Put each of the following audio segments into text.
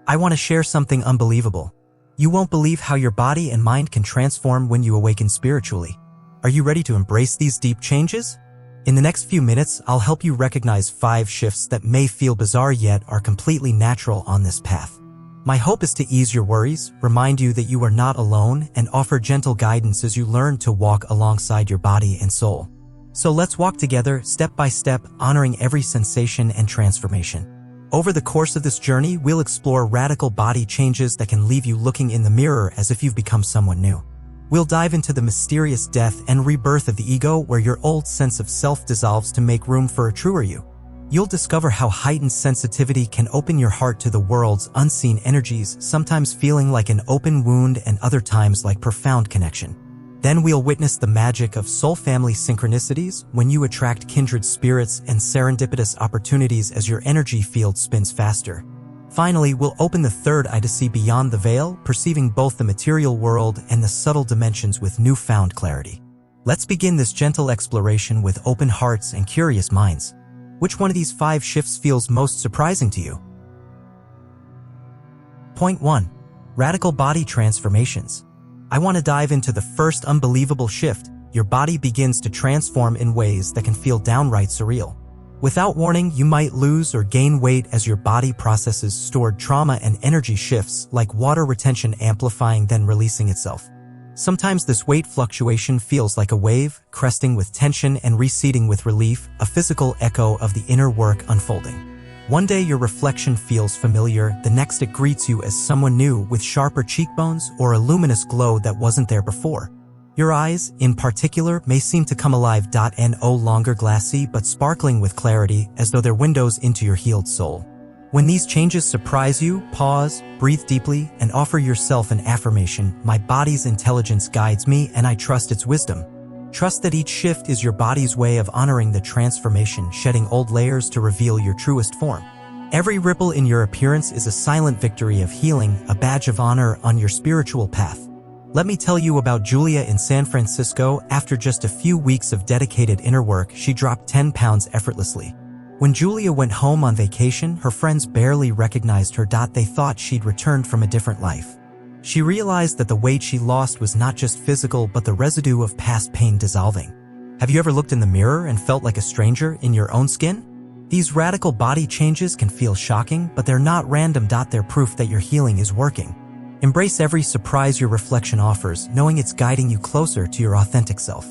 I want to share something unbelievable. You won't believe how your body and mind can transform when you awaken spiritually. Are you ready to embrace these deep changes? In the next few minutes, I'll help you recognize 5 shifts that may feel bizarre yet are completely natural on this path. My hope is to ease your worries, remind you that you are not alone, and offer gentle guidance as you learn to walk alongside your body and soul. So let's walk together, step by step, honoring every sensation and transformation. Over the course of this journey, we'll explore radical body changes that can leave you looking in the mirror as if you've become someone new. We'll dive into the mysterious death and rebirth of the ego, where your old sense of self dissolves to make room for a truer you. You'll discover how heightened sensitivity can open your heart to the world's unseen energies, sometimes feeling like an open wound and other times like profound connection. Then we'll witness the magic of soul family synchronicities, when you attract kindred spirits and serendipitous opportunities as your energy field spins faster. Finally, we'll open the third eye to see beyond the veil, perceiving both the material world and the subtle dimensions with newfound clarity. Let's begin this gentle exploration with open hearts and curious minds. Which one of these 5 shifts feels most surprising to you? Point 1. Radical body transformations. I want to dive into the first unbelievable shift. Your body begins to transform in ways that can feel downright surreal. Without warning, you might lose or gain weight as your body processes stored trauma, and energy shifts, like water retention amplifying then releasing itself. Sometimes this weight fluctuation feels like a wave, cresting with tension and receding with relief, a physical echo of the inner work unfolding. One day your reflection feels familiar, the next it greets you as someone new with sharper cheekbones or a luminous glow that wasn't there before. Your eyes, in particular, may seem to come alive, no longer glassy but sparkling with clarity, as though they're windows into your healed soul. When these changes surprise you, pause, breathe deeply, and offer yourself an affirmation. My body's intelligence guides me, and I trust its wisdom. Trust that each shift is your body's way of honoring the transformation, shedding old layers to reveal your truest form. Every ripple in your appearance is a silent victory of healing, a badge of honor on your spiritual path. Let me tell you about Julia in San Francisco. After just a few weeks of dedicated inner work, she dropped 10 pounds effortlessly. When Julia went home on vacation, her friends barely recognized her. They thought she'd returned from a different life. She realized that the weight she lost was not just physical but the residue of past pain dissolving. Have you ever looked in the mirror and felt like a stranger in your own skin? These radical body changes can feel shocking, but they're not random. They're proof that your healing is working. Embrace every surprise your reflection offers, knowing it's guiding you closer to your authentic self.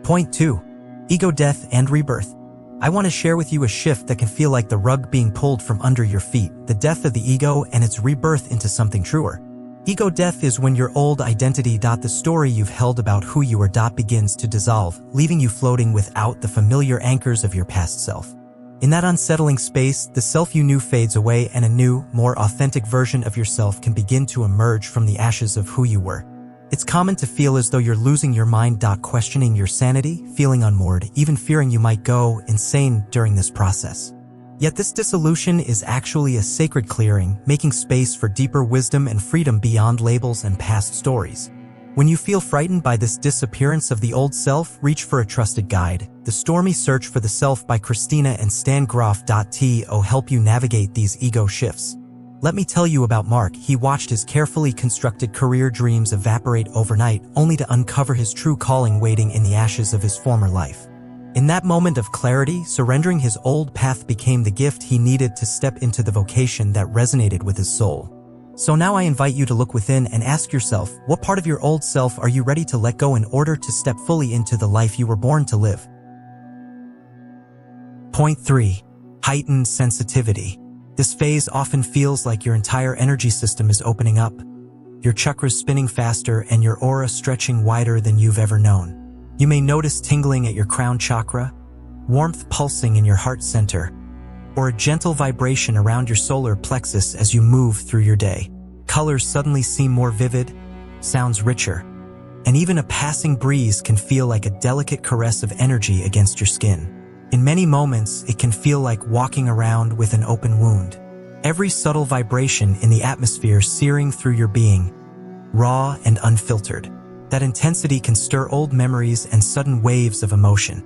Point 2. Ego death and rebirth. I want to share with you a shift that can feel like the rug being pulled from under your feet, the death of the ego and its rebirth into something truer. Ego death is when your old identity, the story you've held about who you are, begins to dissolve, leaving you floating without the familiar anchors of your past self. In that unsettling space, the self you knew fades away, and a new, more authentic version of yourself can begin to emerge from the ashes of who you were. It's common to feel as though you're losing your mind, questioning your sanity, feeling unmoored, even fearing you might go insane during this process. Yet this dissolution is actually a sacred clearing, making space for deeper wisdom and freedom beyond labels and past stories. When you feel frightened by this disappearance of the old self, reach for a trusted guide. The Stormy Search for the Self by Christina and Stan Groff. To help you navigate these ego shifts. Let me tell you about Mark. He watched his carefully constructed career dreams evaporate overnight, only to uncover his true calling waiting in the ashes of his former life. In that moment of clarity, surrendering his old path became the gift he needed to step into the vocation that resonated with his soul. So now I invite you to look within and ask yourself, what part of your old self are you ready to let go in order to step fully into the life you were born to live? Point 3. Heightened sensitivity. This phase often feels like your entire energy system is opening up, your chakras spinning faster and your aura stretching wider than you've ever known. You may notice tingling at your crown chakra, warmth pulsing in your heart center, or a gentle vibration around your solar plexus as you move through your day. Colors suddenly seem more vivid, sounds richer, and even a passing breeze can feel like a delicate caress of energy against your skin. In many moments, it can feel like walking around with an open wound. Every subtle vibration in the atmosphere searing through your being, raw and unfiltered. That intensity can stir old memories and sudden waves of emotion,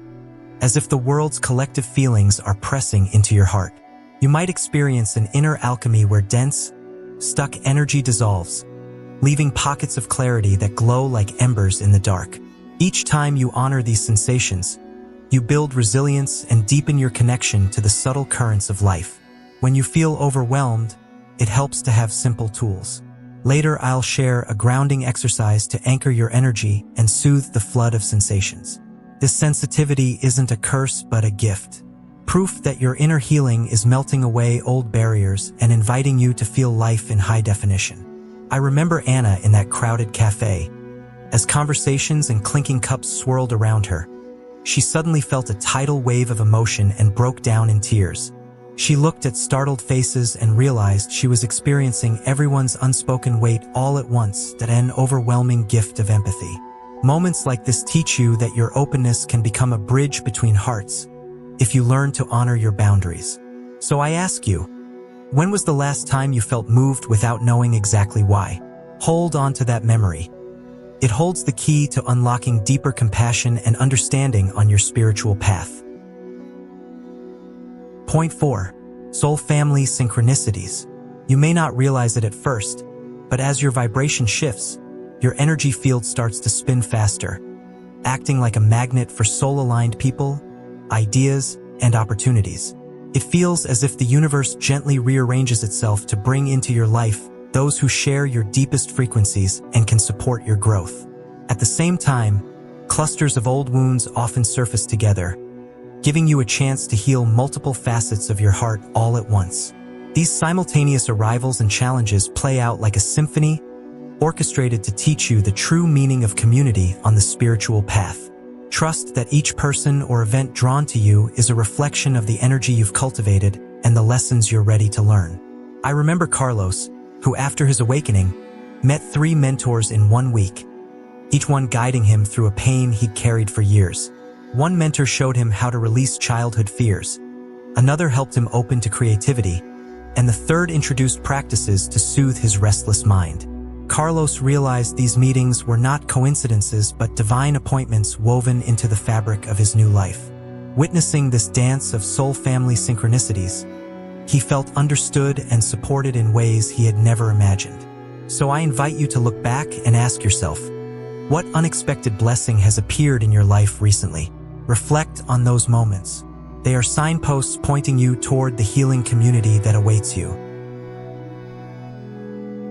as if the world's collective feelings are pressing into your heart. You might experience an inner alchemy where dense, stuck energy dissolves, leaving pockets of clarity that glow like embers in the dark. Each time you honor these sensations, you build resilience and deepen your connection to the subtle currents of life. When you feel overwhelmed, it helps to have simple tools. Later, I'll share a grounding exercise to anchor your energy and soothe the flood of sensations. This sensitivity isn't a curse but a gift. Proof that your inner healing is melting away old barriers and inviting you to feel life in high definition. I remember Anna in that crowded cafe. As conversations and clinking cups swirled around her, she suddenly felt a tidal wave of emotion and broke down in tears. She looked at startled faces and realized she was experiencing everyone's unspoken weight all at once, that an overwhelming gift of empathy. Moments like this teach you that your openness can become a bridge between hearts if you learn to honor your boundaries. So I ask you, when was the last time you felt moved without knowing exactly why? Hold on to that memory. It holds the key to unlocking deeper compassion and understanding on your spiritual path. Point 4. Soul Family Synchronicities. You may not realize it at first, but as your vibration shifts, your energy field starts to spin faster, acting like a magnet for soul-aligned people, ideas, and opportunities. It feels as if the universe gently rearranges itself to bring into your life those who share your deepest frequencies and can support your growth. At the same time, clusters of old wounds often surface together, giving you a chance to heal multiple facets of your heart all at once. These simultaneous arrivals and challenges play out like a symphony, orchestrated to teach you the true meaning of community on the spiritual path. Trust that each person or event drawn to you is a reflection of the energy you've cultivated and the lessons you're ready to learn. I remember Carlos, who after his awakening, met 3 mentors in 1 week, each one guiding him through a pain he'd carried for years. One mentor showed him how to release childhood fears, another helped him open to creativity, and the third introduced practices to soothe his restless mind. Carlos realized these meetings were not coincidences but divine appointments woven into the fabric of his new life. Witnessing this dance of soul family synchronicities, he felt understood and supported in ways he had never imagined. So I invite you to look back and ask yourself, what unexpected blessing has appeared in your life recently? Reflect on those moments. They are signposts pointing you toward the healing community that awaits you.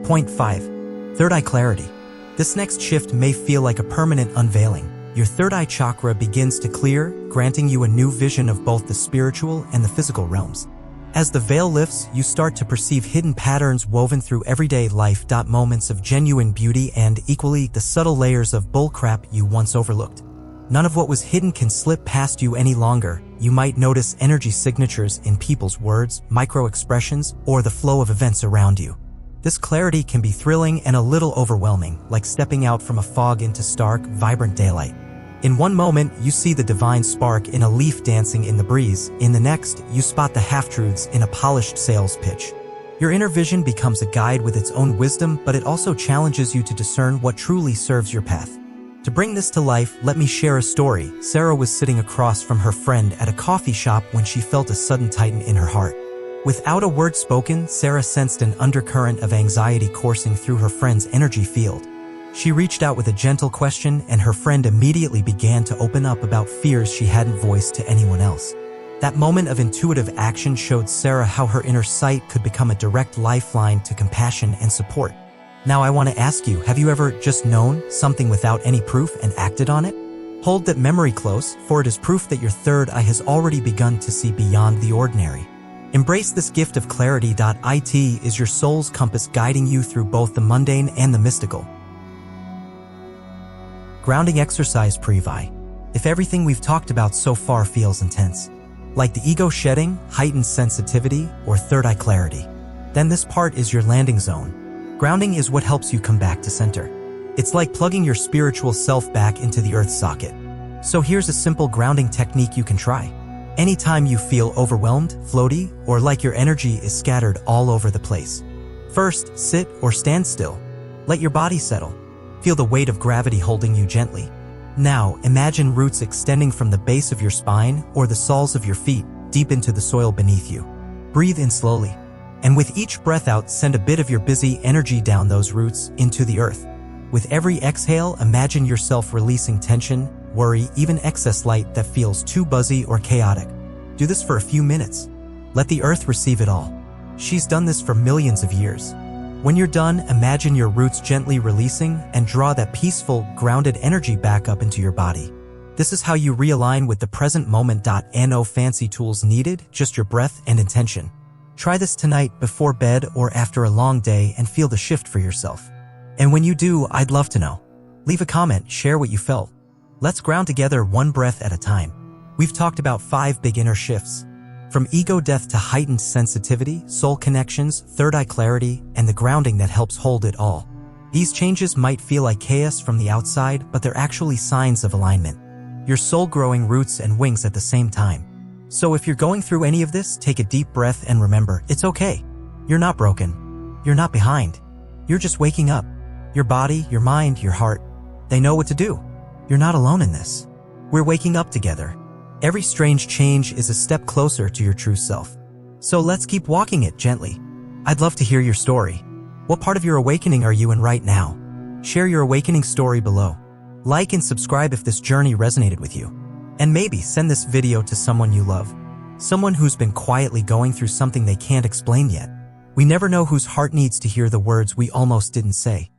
Point 5. Third eye clarity. This next shift may feel like a permanent unveiling. Your third eye chakra begins to clear, granting you a new vision of both the spiritual and the physical realms. As the veil lifts, you start to perceive hidden patterns woven through everyday life. Moments of genuine beauty and, equally, the subtle layers of bullcrap you once overlooked. None of what was hidden can slip past you any longer. You might notice energy signatures in people's words, micro-expressions, or the flow of events around you. This clarity can be thrilling and a little overwhelming, like stepping out from a fog into stark, vibrant daylight. In one moment, you see the divine spark in a leaf dancing in the breeze. In the next, you spot the half-truths in a polished sales pitch. Your inner vision becomes a guide with its own wisdom, but it also challenges you to discern what truly serves your path. To bring this to life, let me share a story. Sarah was sitting across from her friend at a coffee shop when she felt a sudden tighten in her heart. Without a word spoken, Sarah sensed an undercurrent of anxiety coursing through her friend's energy field. She reached out with a gentle question, and her friend immediately began to open up about fears she hadn't voiced to anyone else. That moment of intuitive action showed Sarah how her inner sight could become a direct lifeline to compassion and support. Now I want to ask you, have you ever just known something without any proof and acted on it? Hold that memory close, for it is proof that your third eye has already begun to see beyond the ordinary. Embrace this gift of clarity. It is your soul's compass guiding you through both the mundane and the mystical. Grounding exercise pre-vi. If everything we've talked about so far feels intense, like the ego shedding, heightened sensitivity, or third eye clarity, then this part is your landing zone. Grounding is what helps you come back to center. It's like plugging your spiritual self back into the earth socket. So here's a simple grounding technique you can try. Anytime you feel overwhelmed, floaty, or like your energy is scattered all over the place. First, sit or stand still. Let your body settle. Feel the weight of gravity holding you gently. Now, imagine roots extending from the base of your spine or the soles of your feet deep into the soil beneath you. Breathe in slowly. And with each breath out, send a bit of your busy energy down those roots into the earth. With every exhale, imagine yourself releasing tension, worry, even excess light that feels too buzzy or chaotic. Do this for a few minutes. Let the earth receive it all. She's done this for millions of years. When you're done, imagine your roots gently releasing and draw that peaceful, grounded energy back up into your body. This is how you realign with the present moment. No fancy tools needed, just your breath and intention. Try this tonight before bed or after a long day and feel the shift for yourself. And when you do, I'd love to know. Leave a comment, share what you felt. Let's ground together one breath at a time. We've talked about 5 big inner shifts. From ego death to heightened sensitivity, soul connections, third eye clarity, and the grounding that helps hold it all. These changes might feel like chaos from the outside, but they're actually signs of alignment. Your soul growing roots and wings at the same time. So if you're going through any of this, take a deep breath and remember, it's okay. You're not broken. You're not behind. You're just waking up. Your body, your mind, your heart, they know what to do. You're not alone in this. We're waking up together. Every strange change is a step closer to your true self. So let's keep walking it gently. I'd love to hear your story. What part of your awakening are you in right now? Share your awakening story below. Like and subscribe if this journey resonated with you. And maybe send this video to someone you love. Someone who's been quietly going through something they can't explain yet. We never know whose heart needs to hear the words we almost didn't say.